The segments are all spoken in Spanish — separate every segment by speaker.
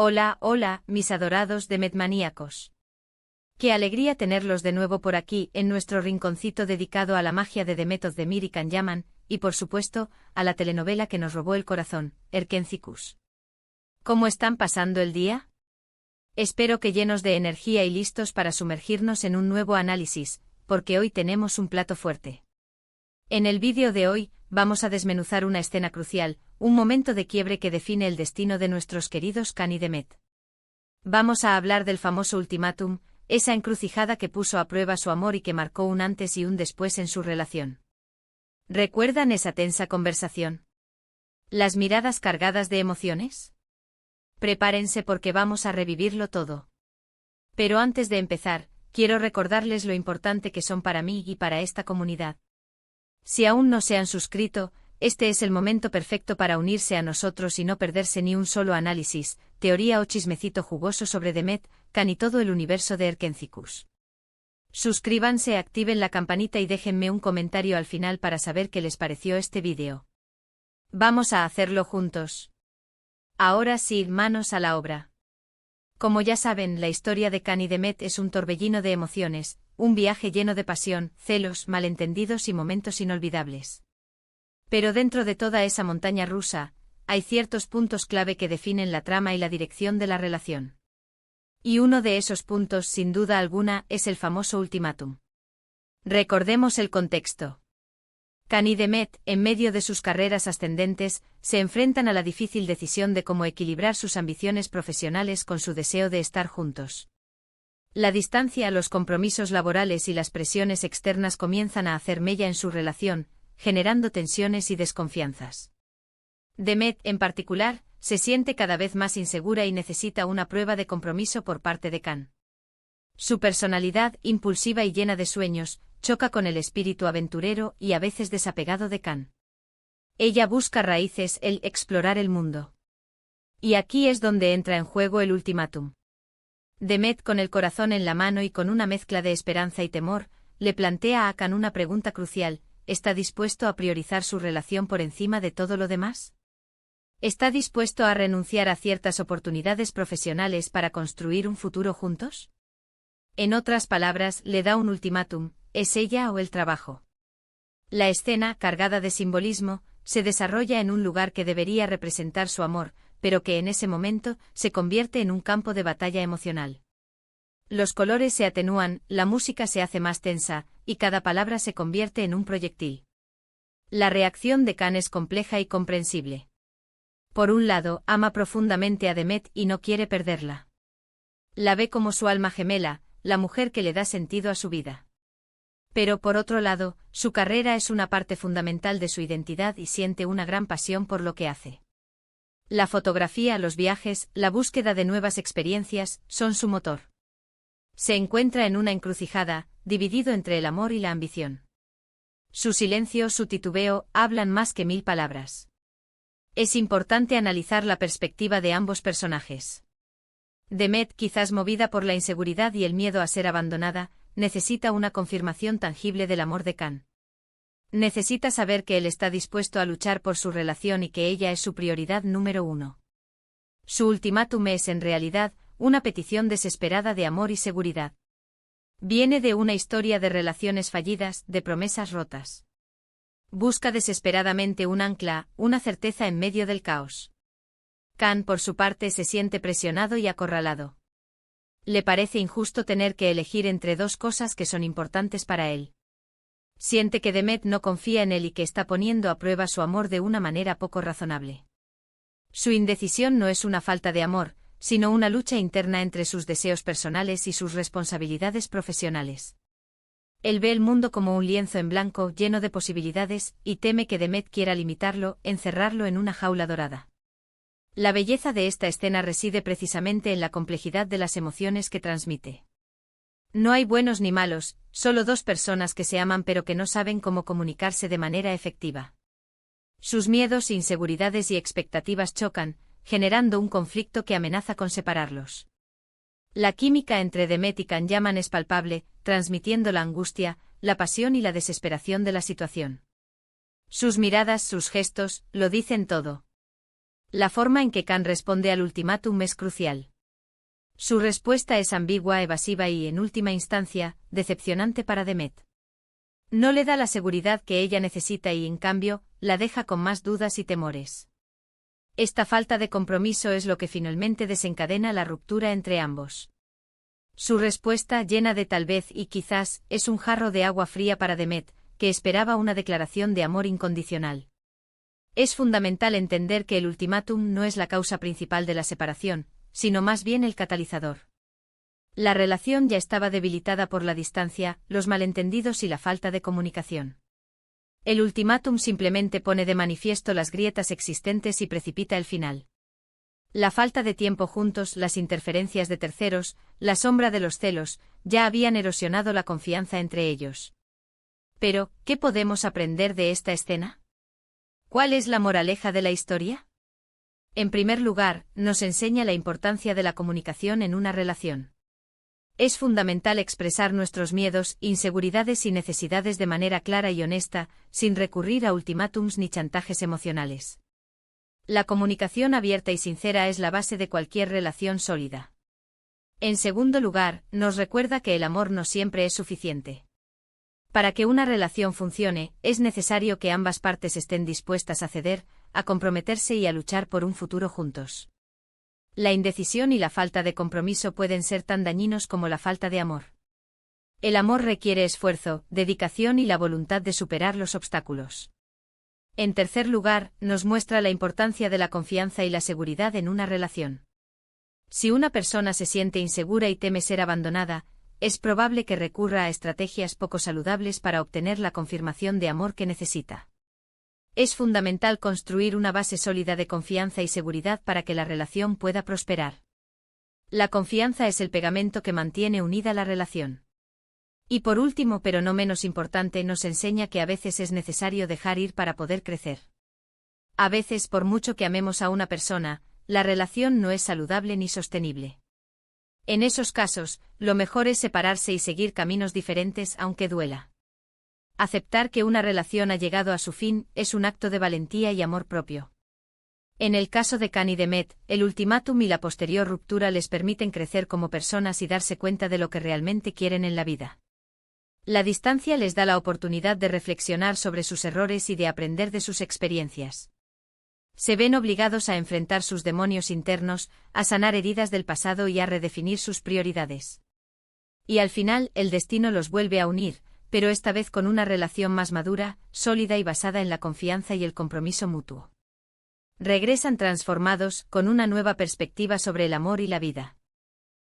Speaker 1: Hola, hola, mis adorados Demetmaníacos. Qué alegría tenerlos de nuevo por aquí, en nuestro rinconcito dedicado a la magia de Demet Özdemir y Can Yaman, y por supuesto, a la telenovela que nos robó el corazón, Erkencikus. ¿Cómo están pasando el día? Espero que llenos de energía y listos para sumergirnos en un nuevo análisis, porque hoy tenemos un plato fuerte. En el vídeo de hoy, vamos a desmenuzar una escena crucial, un momento de quiebre que define el destino de nuestros queridos Can y Demet. Vamos a hablar del famoso ultimátum, esa encrucijada que puso a prueba su amor y que marcó un antes y un después en su relación. ¿Recuerdan esa tensa conversación? ¿Las miradas cargadas de emociones? Prepárense porque vamos a revivirlo todo. Pero antes de empezar, quiero recordarles lo importante que son para mí y para esta comunidad. Si aún no se han suscrito, este es el momento perfecto para unirse a nosotros y no perderse ni un solo análisis, teoría o chismecito jugoso sobre Demet, Can y todo el universo de Erkencikus. Suscríbanse, activen la campanita y déjenme un comentario al final para saber qué les pareció este vídeo. Vamos a hacerlo juntos. Ahora sí, manos a la obra. Como ya saben, la historia de Can y Demet es un torbellino de emociones, un viaje lleno de pasión, celos, malentendidos y momentos inolvidables. Pero dentro de toda esa montaña rusa, hay ciertos puntos clave que definen la trama y la dirección de la relación. Y uno de esos puntos, sin duda alguna, es el famoso ultimátum. Recordemos el contexto. Can y Demet, en medio de sus carreras ascendentes, se enfrentan a la difícil decisión de cómo equilibrar sus ambiciones profesionales con su deseo de estar juntos. La distancia, los compromisos laborales y las presiones externas comienzan a hacer mella en su relación, generando tensiones y desconfianzas. Demet, en particular, se siente cada vez más insegura y necesita una prueba de compromiso por parte de Can. Su personalidad, impulsiva y llena de sueños, choca con el espíritu aventurero y a veces desapegado de Can. Ella busca raíces, el explorar el mundo. Y aquí es donde entra en juego el ultimátum. Demet, con el corazón en la mano y con una mezcla de esperanza y temor, le plantea a Can una pregunta crucial: ¿está dispuesto a priorizar su relación por encima de todo lo demás? ¿Está dispuesto a renunciar a ciertas oportunidades profesionales para construir un futuro juntos? En otras palabras, le da un ultimátum: ¿es ella o el trabajo? La escena, cargada de simbolismo, se desarrolla en un lugar que debería representar su amor, pero que en ese momento se convierte en un campo de batalla emocional. Los colores se atenúan, la música se hace más tensa, y cada palabra se convierte en un proyectil. La reacción de Can es compleja y comprensible. Por un lado, ama profundamente a Demet y no quiere perderla. La ve como su alma gemela, la mujer que le da sentido a su vida. Pero por otro lado, su carrera es una parte fundamental de su identidad y siente una gran pasión por lo que hace. La fotografía, los viajes, la búsqueda de nuevas experiencias, son su motor. Se encuentra en una encrucijada, dividido entre el amor y la ambición. Su silencio, su titubeo, hablan más que 1000 palabras. Es importante analizar la perspectiva de ambos personajes. Demet, quizás movida por la inseguridad y el miedo a ser abandonada, necesita una confirmación tangible del amor de Can. Necesita saber que él está dispuesto a luchar por su relación y que ella es su prioridad número uno. Su ultimátum es, en realidad, una petición desesperada de amor y seguridad. Viene de una historia de relaciones fallidas, de promesas rotas. Busca desesperadamente un ancla, una certeza en medio del caos. Can, por su parte, se siente presionado y acorralado. Le parece injusto tener que elegir entre dos cosas que son importantes para él. Siente que Demet no confía en él y que está poniendo a prueba su amor de una manera poco razonable. Su indecisión no es una falta de amor, sino una lucha interna entre sus deseos personales y sus responsabilidades profesionales. Él ve el mundo como un lienzo en blanco lleno de posibilidades y teme que Demet quiera limitarlo, encerrarlo en una jaula dorada. La belleza de esta escena reside precisamente en la complejidad de las emociones que transmite. No hay buenos ni malos, solo dos personas que se aman pero que no saben cómo comunicarse de manera efectiva. Sus miedos, inseguridades y expectativas chocan, generando un conflicto que amenaza con separarlos. La química entre Demet y Can Yaman es palpable, transmitiendo la angustia, la pasión y la desesperación de la situación. Sus miradas, sus gestos, lo dicen todo. La forma en que Khan responde al ultimátum es crucial. Su respuesta es ambigua, evasiva y, en última instancia, decepcionante para Demet. No le da la seguridad que ella necesita y, en cambio, la deja con más dudas y temores. Esta falta de compromiso es lo que finalmente desencadena la ruptura entre ambos. Su respuesta, llena de tal vez y quizás, es un jarro de agua fría para Demet, que esperaba una declaración de amor incondicional. Es fundamental entender que el ultimátum no es la causa principal de la separación, sino más bien el catalizador. La relación ya estaba debilitada por la distancia, los malentendidos y la falta de comunicación. El ultimátum simplemente pone de manifiesto las grietas existentes y precipita el final. La falta de tiempo juntos, las interferencias de terceros, la sombra de los celos, ya habían erosionado la confianza entre ellos. Pero, ¿qué podemos aprender de esta escena? ¿Cuál es la moraleja de la historia? En primer lugar, nos enseña la importancia de la comunicación en una relación. Es fundamental expresar nuestros miedos, inseguridades y necesidades de manera clara y honesta, sin recurrir a ultimátums ni chantajes emocionales. La comunicación abierta y sincera es la base de cualquier relación sólida. En segundo lugar, nos recuerda que el amor no siempre es suficiente. Para que una relación funcione, es necesario que ambas partes estén dispuestas a ceder, a comprometerse y a luchar por un futuro juntos. La indecisión y la falta de compromiso pueden ser tan dañinos como la falta de amor. El amor requiere esfuerzo, dedicación y la voluntad de superar los obstáculos. En tercer lugar, nos muestra la importancia de la confianza y la seguridad en una relación. Si una persona se siente insegura y teme ser abandonada, es probable que recurra a estrategias poco saludables para obtener la confirmación de amor que necesita. Es fundamental construir una base sólida de confianza y seguridad para que la relación pueda prosperar. La confianza es el pegamento que mantiene unida la relación. Y por último, pero no menos importante, nos enseña que a veces es necesario dejar ir para poder crecer. A veces, por mucho que amemos a una persona, la relación no es saludable ni sostenible. En esos casos, lo mejor es separarse y seguir caminos diferentes aunque duela. Aceptar que una relación ha llegado a su fin es un acto de valentía y amor propio. En el caso de Khan y Demet, el ultimátum y la posterior ruptura les permiten crecer como personas y darse cuenta de lo que realmente quieren en la vida. La distancia les da la oportunidad de reflexionar sobre sus errores y de aprender de sus experiencias. Se ven obligados a enfrentar sus demonios internos, a sanar heridas del pasado y a redefinir sus prioridades. Y al final, el destino los vuelve a unir, pero esta vez con una relación más madura, sólida y basada en la confianza y el compromiso mutuo. Regresan transformados, con una nueva perspectiva sobre el amor y la vida.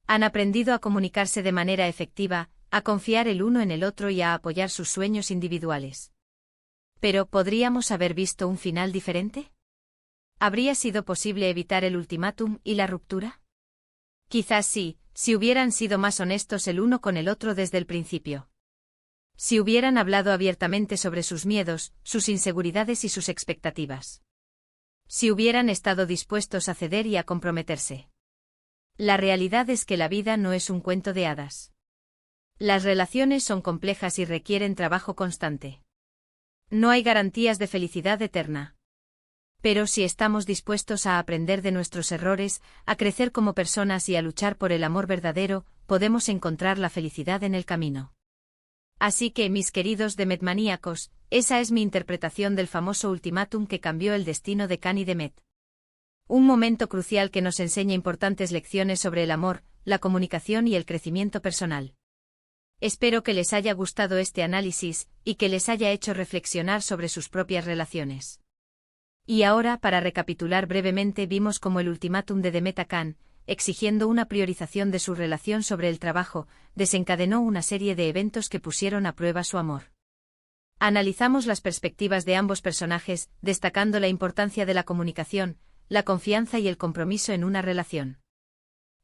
Speaker 1: Han aprendido a comunicarse de manera efectiva, a confiar el uno en el otro y a apoyar sus sueños individuales. Pero, ¿podríamos haber visto un final diferente? ¿Habría sido posible evitar el ultimátum y la ruptura? Quizás sí, si hubieran sido más honestos el uno con el otro desde el principio. Si hubieran hablado abiertamente sobre sus miedos, sus inseguridades y sus expectativas. Si hubieran estado dispuestos a ceder y a comprometerse. La realidad es que la vida no es un cuento de hadas. Las relaciones son complejas y requieren trabajo constante. No hay garantías de felicidad eterna. Pero si estamos dispuestos a aprender de nuestros errores, a crecer como personas y a luchar por el amor verdadero, podemos encontrar la felicidad en el camino. Así que, mis queridos demetmaníacos, esa es mi interpretación del famoso ultimátum que cambió el destino de Khan y Demet. Un momento crucial que nos enseña importantes lecciones sobre el amor, la comunicación y el crecimiento personal. Espero que les haya gustado este análisis, y que les haya hecho reflexionar sobre sus propias relaciones. Y ahora, para recapitular brevemente, vimos cómo el ultimátum de Demet a Khan, exigiendo una priorización de su relación sobre el trabajo, desencadenó una serie de eventos que pusieron a prueba su amor. Analizamos las perspectivas de ambos personajes, destacando la importancia de la comunicación, la confianza y el compromiso en una relación.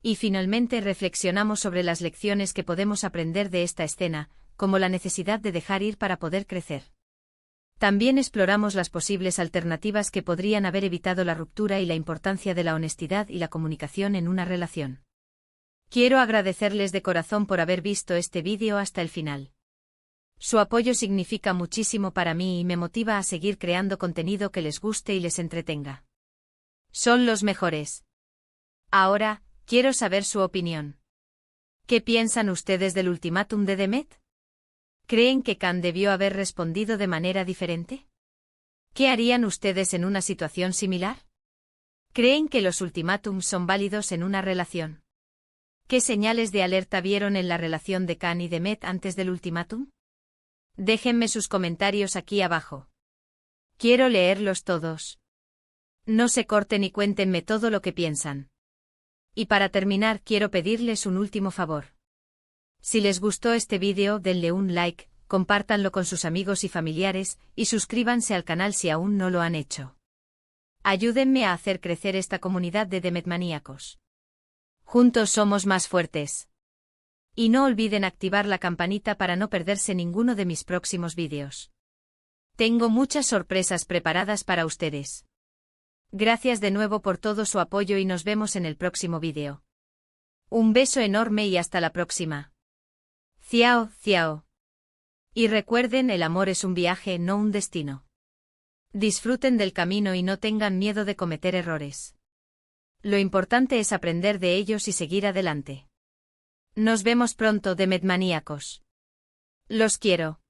Speaker 1: Y finalmente reflexionamos sobre las lecciones que podemos aprender de esta escena, como la necesidad de dejar ir para poder crecer. También exploramos las posibles alternativas que podrían haber evitado la ruptura y la importancia de la honestidad y la comunicación en una relación. Quiero agradecerles de corazón por haber visto este vídeo hasta el final. Su apoyo significa muchísimo para mí y me motiva a seguir creando contenido que les guste y les entretenga. Son los mejores. Ahora, quiero saber su opinión. ¿Qué piensan ustedes del ultimátum de Demet? ¿Creen que Khan debió haber respondido de manera diferente? ¿Qué harían ustedes en una situación similar? ¿Creen que los ultimátums son válidos en una relación? ¿Qué señales de alerta vieron en la relación de Khan y Demet antes del ultimátum? Déjenme sus comentarios aquí abajo. Quiero leerlos todos. No se corten y cuéntenme todo lo que piensan. Y para terminar quiero pedirles un último favor. Si les gustó este vídeo denle un like, compártanlo con sus amigos y familiares, y suscríbanse al canal si aún no lo han hecho. Ayúdenme a hacer crecer esta comunidad de Demetmaníacos. Juntos somos más fuertes. Y no olviden activar la campanita para no perderse ninguno de mis próximos vídeos. Tengo muchas sorpresas preparadas para ustedes. Gracias de nuevo por todo su apoyo y nos vemos en el próximo vídeo. Un beso enorme y hasta la próxima. Ciao, ciao. Y recuerden, el amor es un viaje, no un destino. Disfruten del camino y no tengan miedo de cometer errores. Lo importante es aprender de ellos y seguir adelante. Nos vemos pronto, Demetmaníacos. Los quiero.